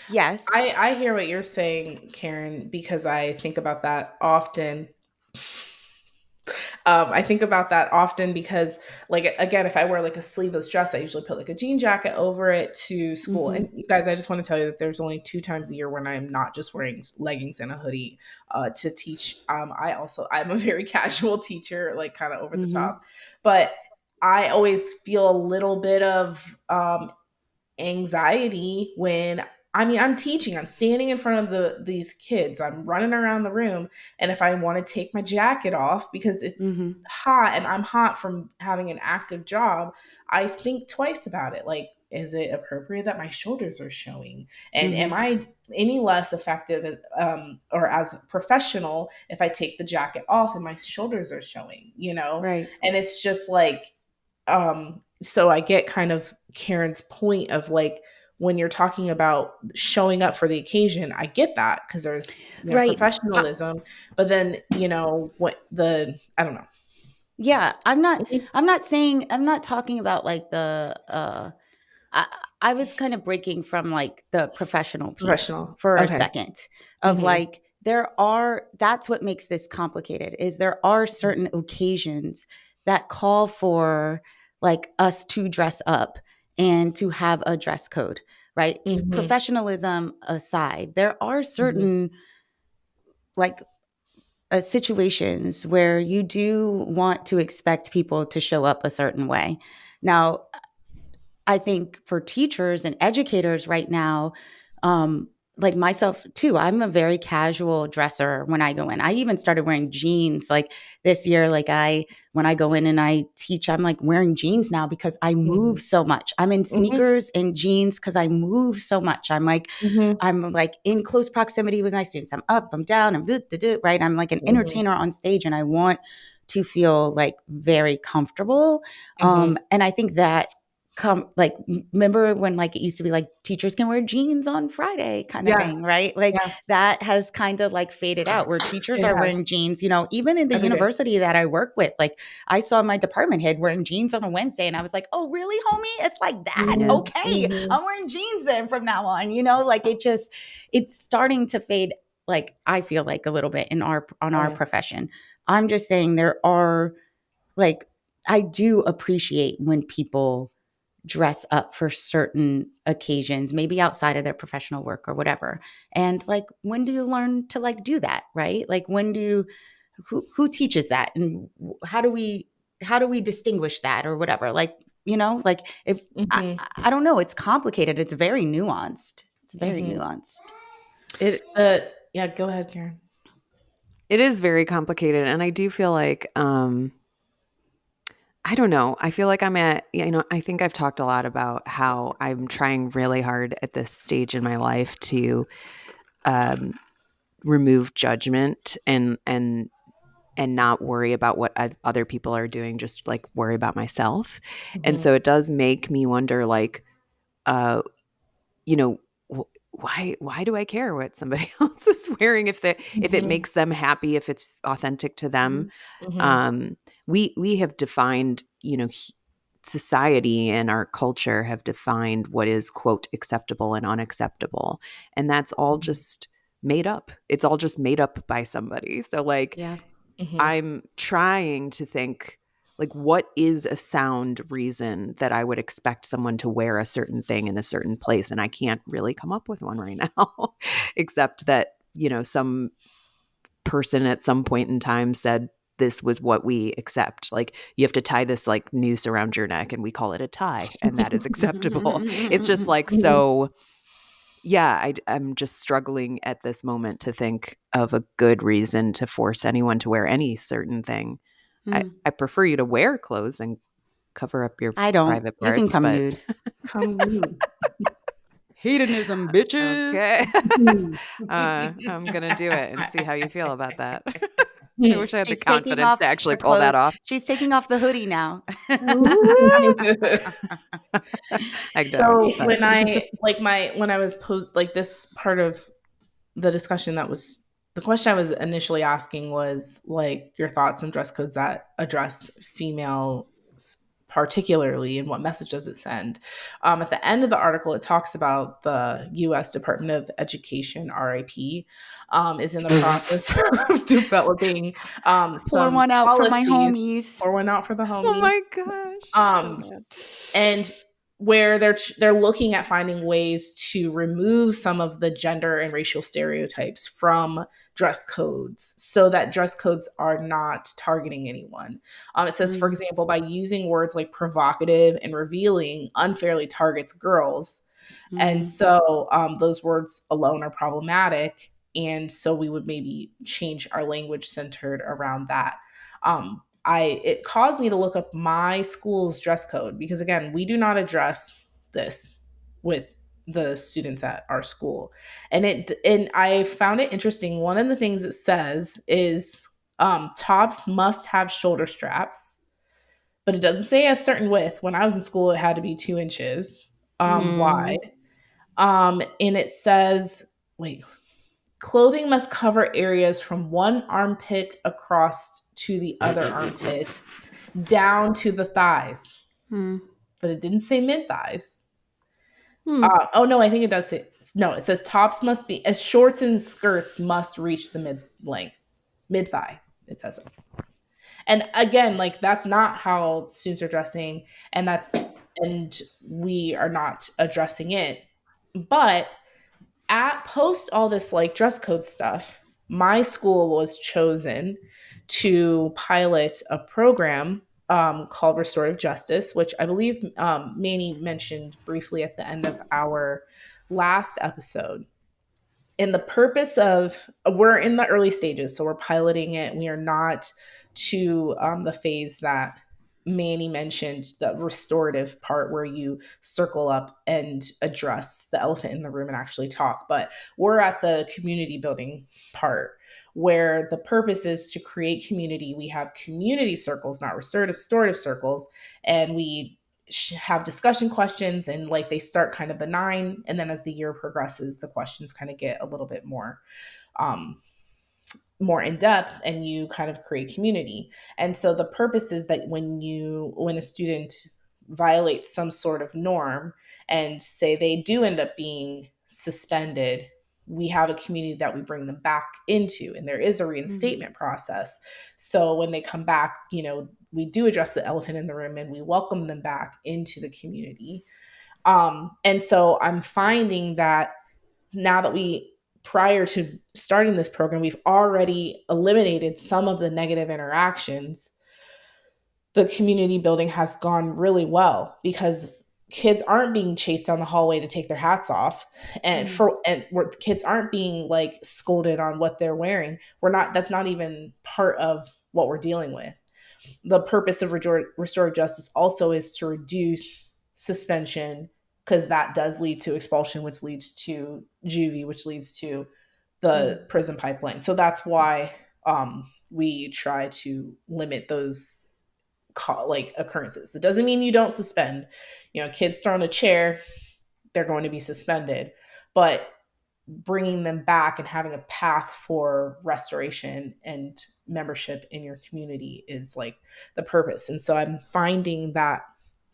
Yes. I hear what you're saying, Karen, because I think about that often. I think about that often because, like, again, if I wear like a sleeveless dress, I usually put like a jean jacket over it to school. And you guys, I just want to tell you that there's only 2 times a year when I'm not just wearing leggings and a hoodie to teach. I'm a very casual teacher, like kind of over the top, but I always feel a little bit of anxiety when I'm teaching, I'm standing in front of these kids, I'm running around the room, and if I want to take my jacket off because it's hot and I'm hot from having an active job, I think twice about it. Like, is it appropriate that my shoulders are showing? And am I any less effective or as professional if I take the jacket off and my shoulders are showing, Right. And it's just like, so I get kind of Karen's point of like, when you're talking about showing up for the occasion, I get that because there's Right. professionalism, but then I don't know. Yeah, I'm not talking about like I was kind of breaking from like the professional piece Professional. for a Okay. second of like that's what makes this complicated is there are certain occasions that call for like us to dress up and to have a dress code, right? Professionalism aside, there are certain like situations where you do want to expect people to show up a certain way. Now, I think for teachers and educators right now, like myself too, I'm a very casual dresser when I go in. I even started wearing jeans like this year. Like when I go in and I teach, I'm like wearing jeans now because I move so much. I'm in sneakers and jeans because I move so much. I'm like in close proximity with my students. I'm up, I'm down, right? I'm like an entertainer on stage and I want to feel like very comfortable. And I think that remember when like it used to be like teachers can wear jeans on Friday kind of thing, right? Like that has kind of like faded out where teachers are wearing jeans, even in the university that I work with. Like I saw my department head wearing jeans on a Wednesday and I was like, oh really, homie? It's like that. Okay. I'm wearing jeans then from now on, like it's starting to fade. Like I feel like a little bit in our profession. I'm just saying there are like, I do appreciate when people dress up for certain occasions, maybe outside of their professional work or whatever. And like, when do you learn to like do that, right? Like who teaches that? And how do we distinguish that or whatever? Like, like if I don't know, it's complicated. It's very nuanced. Go ahead, Karen. It is very complicated. And I do feel like, I don't know. I feel like I'm at, I think I've talked a lot about how I'm trying really hard at this stage in my life to remove judgment and not worry about what other people are doing, just like worry about myself. And so it does make me wonder, like, why do I care what somebody else is wearing if it makes them happy, if it's authentic to them? We have defined, society and our culture have defined what is, quote, acceptable and unacceptable. And that's all just made up. It's all just made up by somebody. So like, I'm trying to think, like, what is a sound reason that I would expect someone to wear a certain thing in a certain place? And I can't really come up with one right now, except that, some person at some point in time said this was what we accept. Like, you have to tie this like noose around your neck and we call it a tie, and that is acceptable. It's just like so Yeah, I'm just struggling at this moment to think of a good reason to force anyone to wear any certain thing. I prefer you to wear clothes and cover up your I don't. private You can parts, come but nude. Come nude. Hedonism, bitches. okay. I'm gonna do it and see how you feel about that. I wish I had the She's taking confidence off to actually her pull that clothes. off. She's taking off the hoodie now. I don't. So But. when I was posed like this part of the discussion, that was the question I was initially asking was like your thoughts on dress codes that address females particularly, and what message does it send. At the end of the article, it talks about the U.S. Department of Education, RIP, is in the process of developing Pour some one out for my policies. homies. Pour one out for the homies. Oh my gosh. So bad. And where they're looking at finding ways to remove some of the gender and racial stereotypes from dress codes so that dress codes are not targeting anyone. It says, for example, by using words like provocative and revealing unfairly targets girls. And so those words alone are problematic. And so we would maybe change our language centered around that. It caused me to look up my school's dress code because again, we do not address this with the students at our school. And I found it interesting. One of the things it says is tops must have shoulder straps, but it doesn't say a certain width. When I was in school, it had to be 2 inches wide. And it says, wait, clothing must cover areas from one armpit across to the other armpit down to the thighs. But it didn't say mid thighs. Oh no, I think it does say no. It says tops must be as shorts and skirts must reach the mid thigh. It says it. And again, like that's not how students are dressing, and we are not addressing it. But at post all this like dress code stuff, my school was chosen to pilot a program called Restorative Justice, which I believe Manny mentioned briefly at the end of our last episode. And the purpose of we're in the early stages, so we're piloting it. We are not to the phase that Manny mentioned, the restorative part where you circle up and address the elephant in the room and actually talk. But we're at the community building part where the purpose is to create community. We have community circles, not restorative circles, and we have discussion questions, and like they start kind of benign, and then as the year progresses the questions kind of get a little bit more in depth, and you kind of create community. And so the purpose is that when a student violates some sort of norm and say they do end up being suspended, we have a community that we bring them back into, and there is a reinstatement process. So when they come back, we do address the elephant in the room and we welcome them back into the community. And so I'm finding that now that prior to starting this program, we've already eliminated some of the negative interactions. The community building has gone really well because kids aren't being chased down the hallway to take their hats off, and kids aren't being like scolded on what they're wearing. That's not even part of what we're dealing with. The purpose of restorative justice also is to reduce suspension, because that does lead to expulsion, which leads to juvie, which leads to the prison pipeline. So that's why we try to limit those occurrences. It doesn't mean you don't suspend. Kids thrown a chair, they're going to be suspended, but bringing them back and having a path for restoration and membership in your community is like the purpose. And so I'm finding that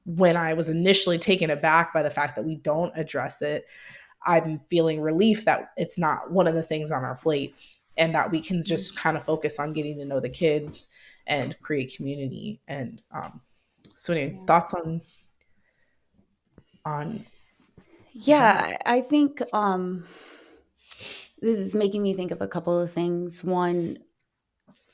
when I was initially taken aback by the fact that we don't address it, I'm feeling relief that it's not one of the things on our plates, and that we can just kind of focus on getting to know the kids and create community. And so anyway, thoughts on Yeah, I think this is making me think of a couple of things. One,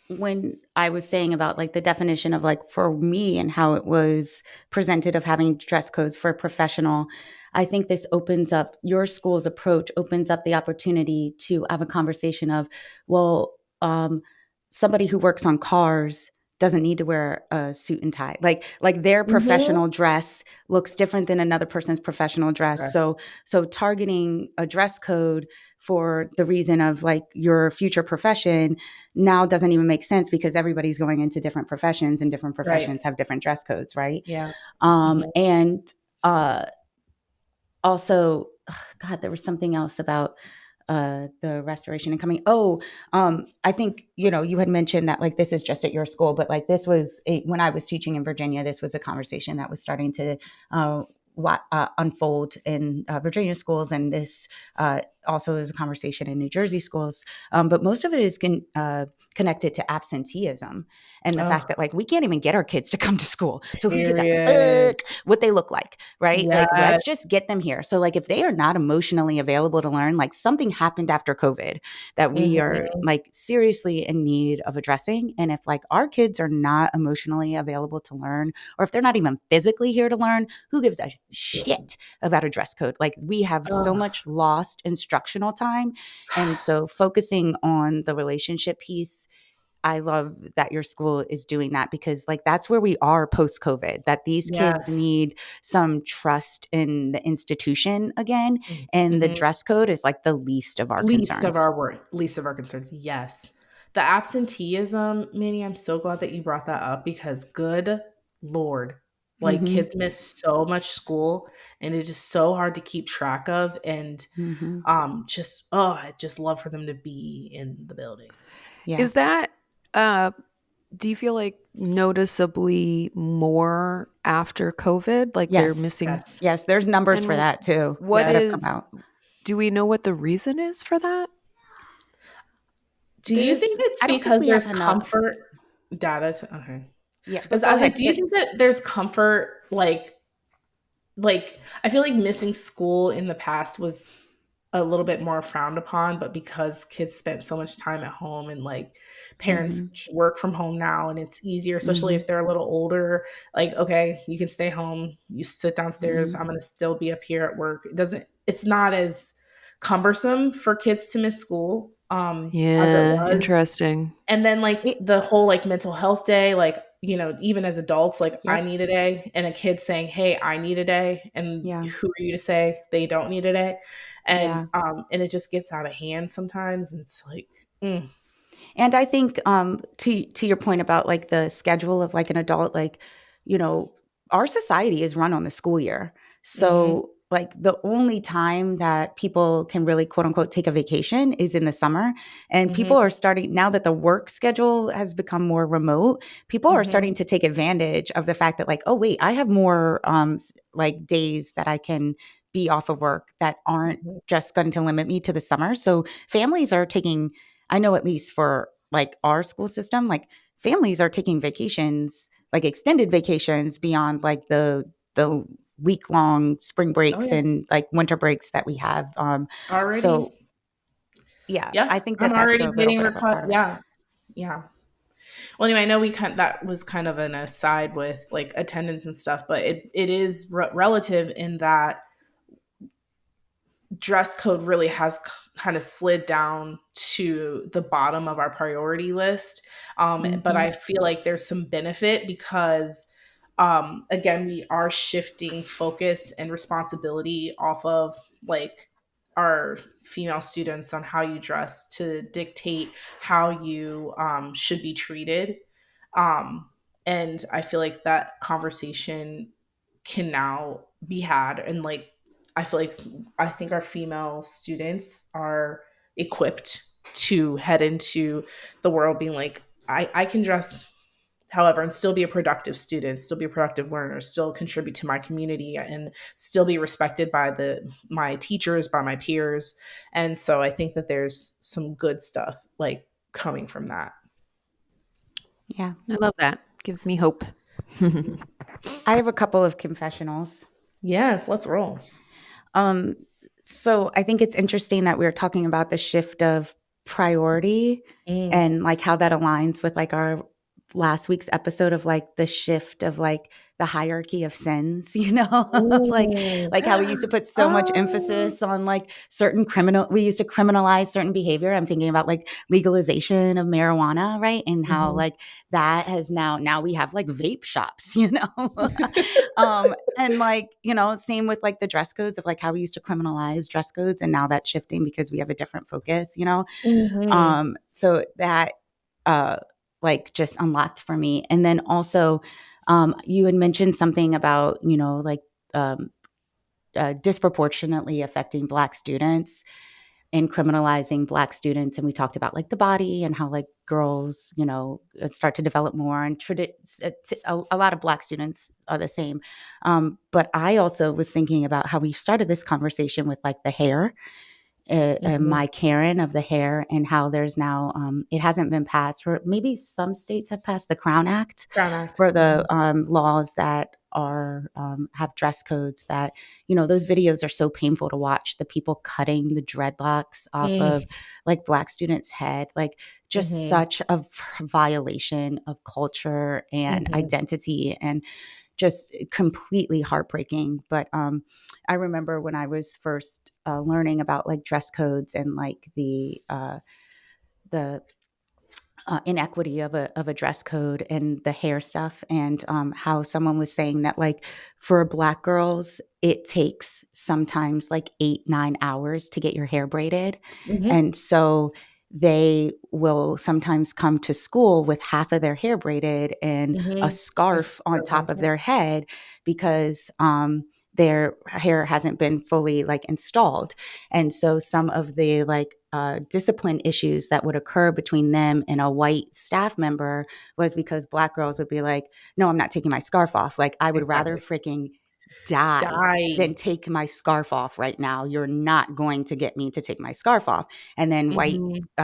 when I was saying about like the definition of like for me and how it was presented of having dress codes for a professional, I think this opens up your school's approach, opens up the opportunity to have a conversation of, well, somebody who works on cars doesn't need to wear a suit and tie. Like their professional dress looks different than another person's professional dress. Correct. So targeting a dress code for the reason of like your future profession now doesn't even make sense because everybody's going into different professions and different Right. professions have different dress codes, right? Yeah. And also, God, there was something else about the restoration and coming. I think, you had mentioned that like this is just at your school, but like this was when I was teaching in Virginia, this was a conversation that was starting to unfold in Virginia schools. And this also is a conversation in New Jersey schools. But most of it is connected to absenteeism and the fact that like we can't even get our kids to come to school. So who gives a fuck what they look like, right? Like let's just get them here. So like if they are not emotionally available to learn, like something happened after COVID that we are like seriously in need of addressing. And if like our kids are not emotionally available to learn, or if they're not even physically here to learn, who gives a shit about a dress code? Like we have so much lost instructional time. And so focusing on the relationship piece, I love that your school is doing that because like that's where we are post COVID, that these kids need some trust in the institution again. And the dress code is like the least of our concerns. Least of our concerns. Yes. The absenteeism, Minnie, I'm so glad that you brought that up because good Lord, like kids miss so much school and it's just so hard to keep track of. And I just love for them to be in the building. Yeah. Is that do you feel like noticeably more after COVID? Like they're missing? Yes, there's numbers for that too. What that is? have come out. Do we know what the reason is for that? Do you think it's because there's comfort data? Okay. Yeah. Because I was like, do you think that there's comfort? Like I feel like missing school in the past was a little bit more frowned upon, but because kids spent so much time at home and like parents work from home now and it's easier, especially if they're a little older, like, okay, you can stay home, you sit downstairs, I'm going to still be up here at work. It's not as cumbersome for kids to miss school. As it was. Interesting. And then like the whole like mental health day, like, even as adults, like I need a day, and a kid saying, hey, I need a day. And who are you to say they don't need a day? And it just gets out of hand sometimes. And it's like, And I think to your point about like the schedule of like an adult, like, our society is run on the school year. So like the only time that people can really quote unquote take a vacation is in the summer. And people are starting, now that the work schedule has become more remote, people are starting to take advantage of the fact that like, oh wait, I have more like days that I can be off of work that aren't just going to limit me to the summer. So families are taking, I know at least for like our school system, like families are taking vacations, like extended vacations beyond like the week-long spring breaks and like winter breaks that we have. Already. So I think that I'm that's already a little bit of a part of it. Yeah. Well, anyway, I know that was kind of an aside with like attendance and stuff, but it is relative in that dress code really has kind of slid down to the bottom of our priority list. But I feel like there's some benefit because, again, we are shifting focus and responsibility off of like our female students on how you dress to dictate how you should be treated. And I feel like that conversation can now be had, and like I think our female students are equipped to head into the world being like, I can dress however and still be a productive student, still be a productive learner, still contribute to my community, and still be respected by my teachers, by my peers. And so I think that there's some good stuff like coming from that. Yeah. I love that. Gives me hope. I have a couple of confessionals. Yes, let's roll. So I think it's interesting that we're talking about the shift of priority Mm. and like how that aligns with like our last week's episode of like the shift of like the hierarchy of sins, you know, of like how we used to put so much emphasis on like we used to criminalize certain behavior. I'm thinking about like legalization of marijuana, right? And how like that has now we have like vape shops, you know. And like, you know, same with like the dress codes of like how we used to criminalize dress codes, and now that's shifting because we have a different focus, you know. So that like just unlocked for me. And then also you had mentioned something about, you know, like disproportionately affecting Black students and criminalizing Black students. And we talked about like the body and how like girls, you know, start to develop more, and a lot of Black students are the same. But I also was thinking about how we started this conversation with like the hair, my Karen of the hair, and how there's now it hasn't been passed, or maybe some states have passed the Crown Act, for the laws that are have dress codes that, you know, those videos are so painful to watch, the people cutting the dreadlocks off of like Black students' head, like just such a violation of culture and identity, and just completely heartbreaking. But I remember when I was first learning about like dress codes and like the inequity of a dress code and the hair stuff, and how someone was saying that like for Black girls it takes sometimes like 8-9 hours to get your hair braided, and so they will sometimes come to school with half of their hair braided and a scarf on top of their head because their hair hasn't been fully like installed. And so some of the like discipline issues that would occur between them and a white staff member was because Black girls would be like, no, I'm not taking my scarf off. Like I would rather freaking die than take my scarf off right now. You're not going to get me to take my scarf off. And then white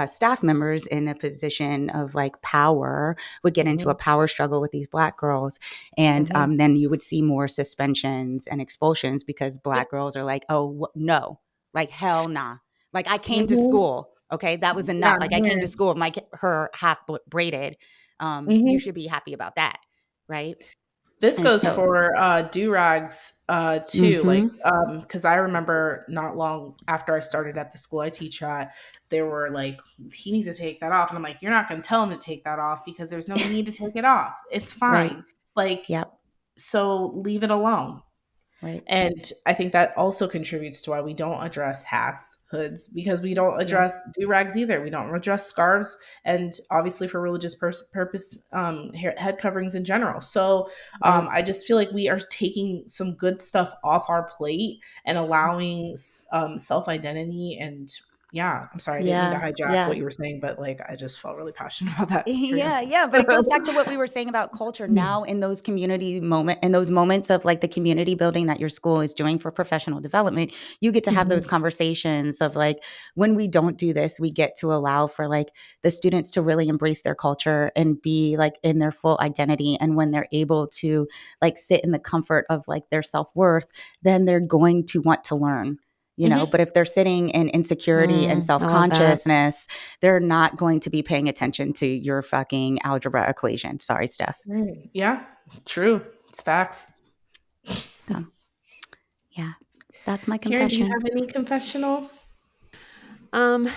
staff members in a position of like power would get into a power struggle with these Black girls. And then you would see more suspensions and expulsions because Black girls are like, oh, no, like hell nah. Like I came to school. Okay. That was enough. Like I came to school with her half braided. You should be happy about that. Right. This goes for do-rags too, like because I remember not long after I started at the school I teach at, they were like, he needs to take that off, and I'm like, you're not going to tell him to take that off because there's no need to take it off. It's fine. Like, so leave it alone. Right. And I think that also contributes to why we don't address hats, hoods, because we don't address do-rags either. We don't address scarves, and obviously for religious purpose, head coverings in general. So I just feel like we are taking some good stuff off our plate and allowing self-identity and I'm sorry, I didn't mean to hijack what you were saying, but like I just felt really passionate about that. But it goes back to what we were saying about culture now in those moments of like the community building that your school is doing for professional development. You get to have those conversations of like, when we don't do this, we get to allow for like the students to really embrace their culture and be like in their full identity. And when they're able to like sit in the comfort of like their self-worth, then they're going to want to learn. You know, but if they're sitting in insecurity and self-consciousness, they're not going to be paying attention to your fucking algebra equation. Sorry, Steph. Yeah, true. It's facts. So, yeah, that's my confession. Karen, do you have any confessionals? I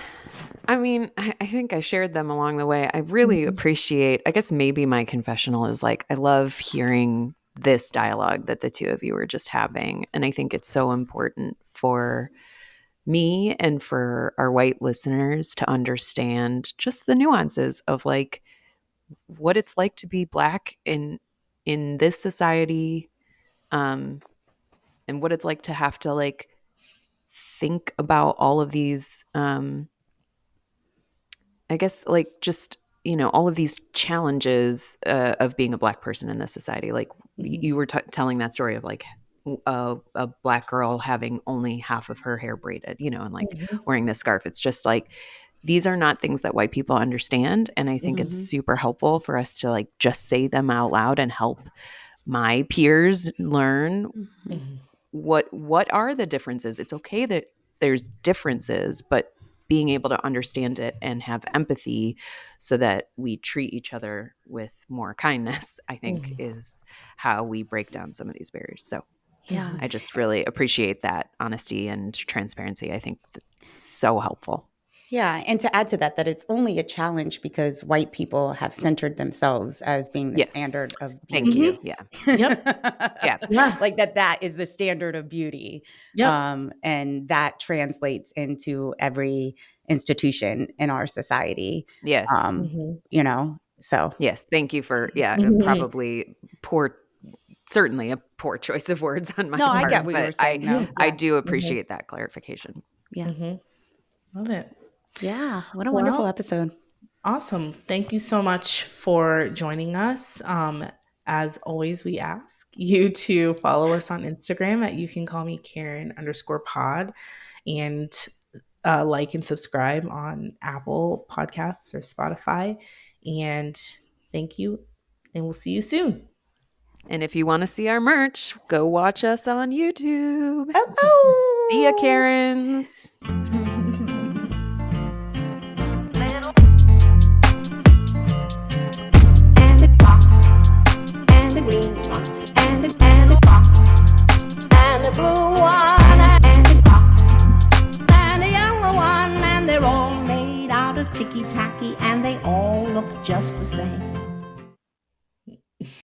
mean, I think I shared them along the way. I really appreciate, I guess maybe my confessional is like, I love hearing this dialogue that the two of you were just having. And I think it's so important for me and for our white listeners to understand just the nuances of like what it's like to be Black in this society, and what it's like to have to like think about all of these I guess like just, you know, all of these challenges of being a Black person in this society. Like you were telling that story of like a Black girl having only half of her hair braided, you know, and like wearing this scarf. It's just like, these are not things that white people understand. And I think it's super helpful for us to like just say them out loud and help my peers learn what are the differences. It's okay that there's differences, but being able to understand it and have empathy so that we treat each other with more kindness, I think is how we break down some of these barriers. So Yeah. I just really appreciate that honesty and transparency. I think that's so helpful. Yeah. And to add to that, that it's only a challenge because white people have centered themselves as being the Yes. standard of beauty. Thank you. Yeah. Yeah. Yeah. Like that is the standard of beauty. Yep. And that translates into every institution in our society. Yes. You know, so. Yes. Thank you for, probably certainly a poor choice of words on my No, part. I get what you were saying. No, I yeah. do appreciate that clarification. Yeah. Love it. Yeah. What a wonderful episode. Awesome. Thank you so much for joining us. As always, we ask you to follow us on Instagram at you can call me Karen_pod and like and subscribe on Apple Podcasts or Spotify. And thank you. And we'll see you soon. And if you want to see our merch, go watch us on YouTube. Oh, See ya, Karens.